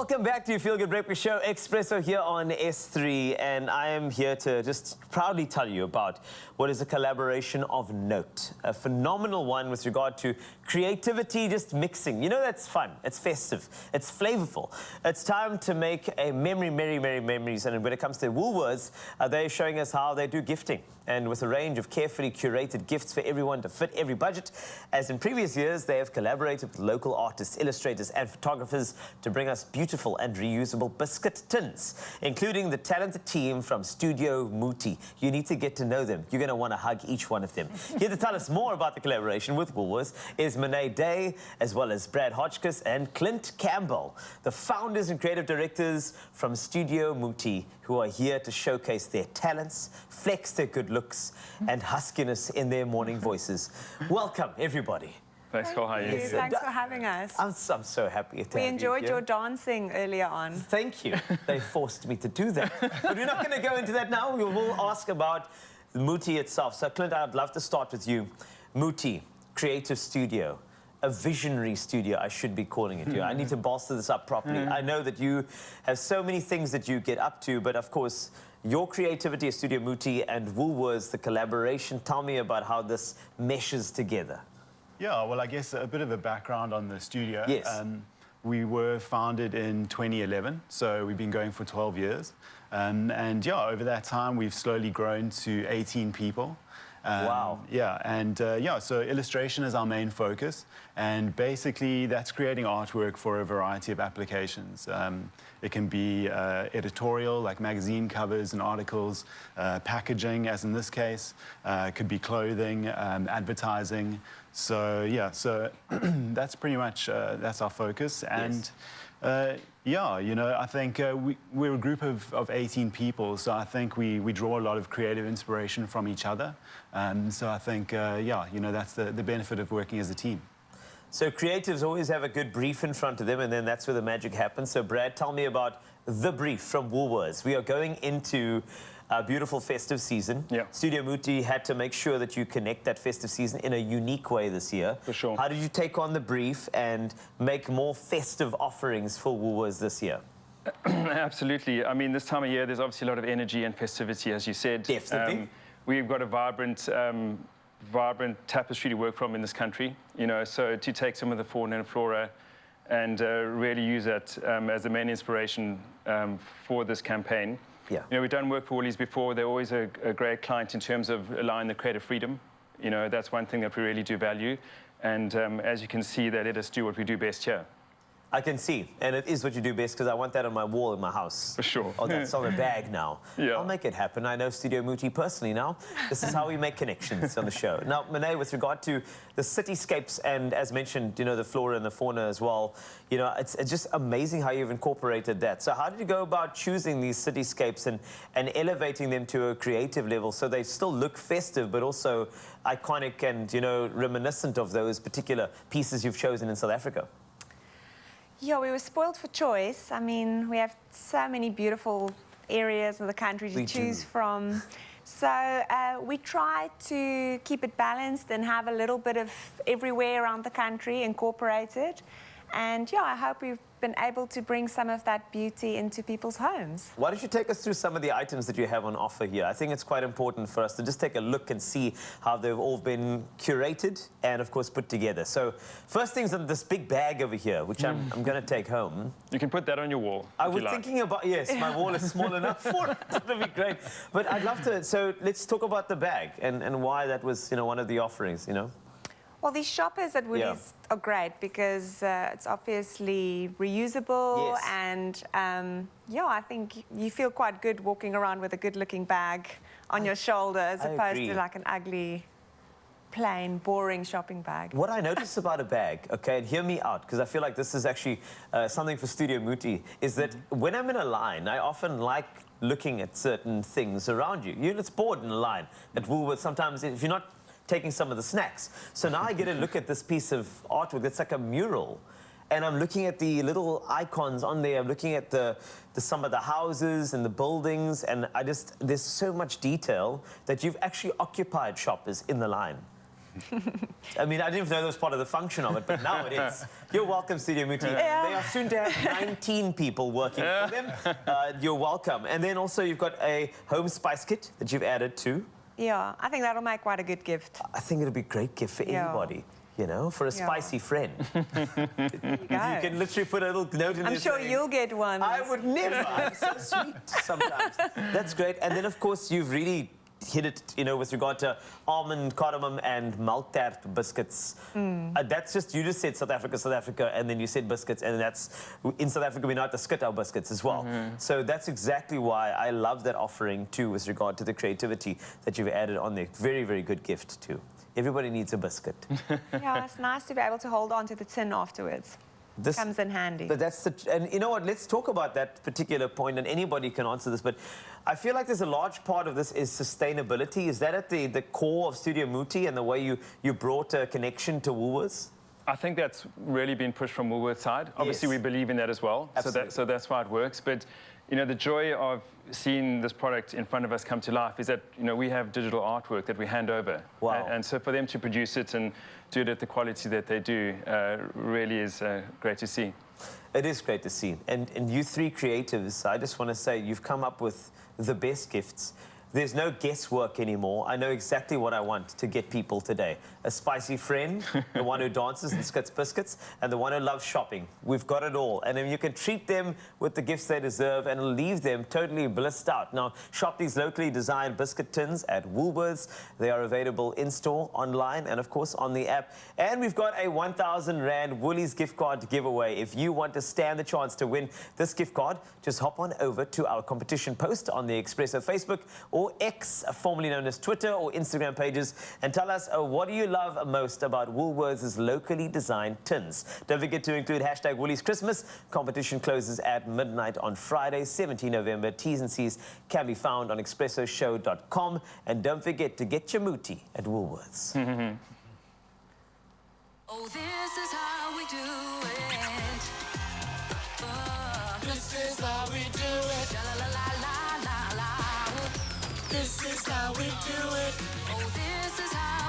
Welcome back to your Feel Good Breakfast Show. Expresso here on S3, and I am here to just proudly tell you about what is a collaboration of note. A phenomenal one with regard to creativity, just mixing. You know, that's fun. It's festive. It's flavorful. It's time to make a merry memories. And when it comes to Woolworths, they're showing us how they do gifting. And with a range of carefully curated gifts for everyone to fit every budget. As in previous years, they have collaborated with local artists, illustrators, and photographers to bring us beautiful and reusable biscuit tins, including the talented team from Studio MUTI. You need to get to know them. You're going to want to hug each one of them. Here to tell us more about the collaboration with Woolworths is Monet Day, as well as Brad Hotchkiss and Clint Campbell, the founders and creative directors from Studio MUTI, who are here to showcase their talents, flex their good looks, and huskiness in their morning voices. Welcome, everybody. Thanks, Cole. How are you? Thanks for having us. I'm so happy to have you We enjoyed here. your dancing earlier on. Thank you. They forced me to do that. But we're not going to go into that now. We will ask about MUTI itself. So, Clint, I'd love to start with you. MUTI, creative studio, a visionary studio, I should be calling it. I need to bolster this up properly. I know that you have so many things that you get up to, but of course, your creativity is Studio MUTI and Woolworths, the collaboration. Tell me about how this meshes together. Yeah, well, I guess a bit of a background on the studio. Yes. We were founded in 2011, so we've been going for 12 years. And yeah, over that time, we've slowly grown to 18 people. Wow. Yeah, and yeah, so illustration is our main focus, and basically that's creating artwork for a variety of applications. It can be editorial, like magazine covers and articles, packaging, as in this case, it could be clothing, advertising. So yeah, so that's pretty much, that's our focus. And yeah, you know, I think we're a group of 18 people, so I think we draw a lot of creative inspiration from each other. So I think, yeah, you know, that's the benefit of working as a team. So creatives always have a good brief in front of them, and then that's where the magic happens. So Brad, tell me about the brief from Woolworths. We are going into a beautiful festive season. Yeah. Studio MUTI had to make sure that you connect that festive season in a unique way this year. For sure. How did you take on the brief and make more festive offerings for Woolworths this year? Absolutely. I mean, this time of year, there's obviously a lot of energy and festivity, as you said. Definitely. We've got a vibrant tapestry to work from in this country, you know, so to take some of the fauna and flora and really use it as the main inspiration for this campaign. Yeah. You know, we've done work for Woolies before. They're always a great client in terms of allowing the creative freedom. You know, that's one thing that we really do value. And as you can see, they let us do what we do best here. I can see, and it is what you do best, because I want that on my wall in my house. For sure. Oh, that's on a bag now. Yeah. I'll make it happen. I know Studio MUTI personally now. This is how we make connections on the show. Now, Monet, with regard to the cityscapes and, as mentioned, you know, the flora and the fauna as well, you know, it's just amazing how you've incorporated that. So how did you go about choosing these cityscapes and elevating them to a creative level so they still look festive but also iconic and, you know, reminiscent of those particular pieces you've chosen in South Africa? Yeah, we were spoiled for choice. I mean, we have so many beautiful areas in the country to choose from. So we try to keep it balanced and have a little bit of everywhere around the country incorporated. And yeah, I hope we've been able to bring some of that beauty into people's homes. Why don't you take us through some of the items that you have on offer here? I think it's quite important for us to just take a look and see how they've all been curated and, of course, put together. So first things on this big bag over here, which I'm going to take home. You can put that on your wall. I was thinking about, yes, my wall is small enough for it. That would be great. But I'd love to, so let's talk about the bag and why that was, you know, one of the offerings, you know? Well, these shoppers at Woolies are great because it's obviously reusable. Yes. And yeah, I think you feel quite good walking around with a good-looking bag on your shoulder as opposed to like an ugly, plain, boring shopping bag. What I notice about a bag, okay, and hear me out, because I feel like this is actually something for Studio MUTI, is that when I'm in a line, I often like looking at certain things around you. It's bored in a line at Woolworths sometimes if you're not taking some of the snacks. So now I get to look at this piece of artwork that's like a mural. And I'm looking at the little icons on there. I'm looking at some of the houses and the buildings. And there's so much detail that you've actually occupied shoppers in the line. I mean, I didn't even know that was part of the function of it, but now it is. You're welcome, Studio MUTI. Yeah. They are soon to have 19 people working for them. You're welcome. And then also you've got a home spice kit that you've added to. Yeah, I think that'll make quite a good gift. I think it'll be a great gift for anybody. You know, for a spicy friend. There you go. You can literally put a little note in there. I'm sure saying, you'll get one. I would never. I'm so sweet sometimes. That's great. And then, of course, you've really hit it, you know, with regard to almond, cardamom, and maltert biscuits. That's just, you just said South Africa, and then you said biscuits, and that's, in South Africa, we know how to skit our biscuits as well. So that's exactly why I love that offering, too, with regard to the creativity that you've added on there. Very, very good gift, too. Everybody needs a biscuit. Yeah, it's nice to be able to hold on to the tin afterwards. This comes in handy. But that's and you know what? Let's talk about that particular point, and anybody can answer this. But I feel like there's a large part of this is sustainability. Is that at the core of Studio MUTI and the way you brought a connection to Woolworths? I think that's really been pushed from Woolworths' side. Obviously, Yes. we believe in that as well. So that's why it works. But you know, the joy of seeing this product in front of us come to life is that, you know, we have digital artwork that we hand over. Wow. And so for them to produce it and do it at the quality that they do really is great to see. It is great to see. And you three creatives, I just want to say you've come up with the best gifts. There's no guesswork anymore. I know exactly what I want to get people today. A spicy friend, the one who dances and skits biscuits, and the one who loves shopping. We've got it all. And then you can treat them with the gifts they deserve and leave them totally blissed out. Now, shop these locally designed biscuit tins at Woolworths. They are available in-store, online, and of course on the app. And we've got a 1,000 Rand Woolies gift card to give away. If you want to stand the chance to win this gift card, just hop on over to our competition post on the Expresso Facebook or X, formerly known as Twitter or Instagram pages, and tell us what do you love most about Woolworths' locally designed tins. Don't forget to include hashtag Woolies Christmas. Competition closes at midnight on Friday, 17 November. T's and C's can be found on expressoshow.com. And don't forget to get your MUTI at Woolworths. Oh, this is how we do it. This is how we do it. La la la la la la. This is how we do it. Oh, this is how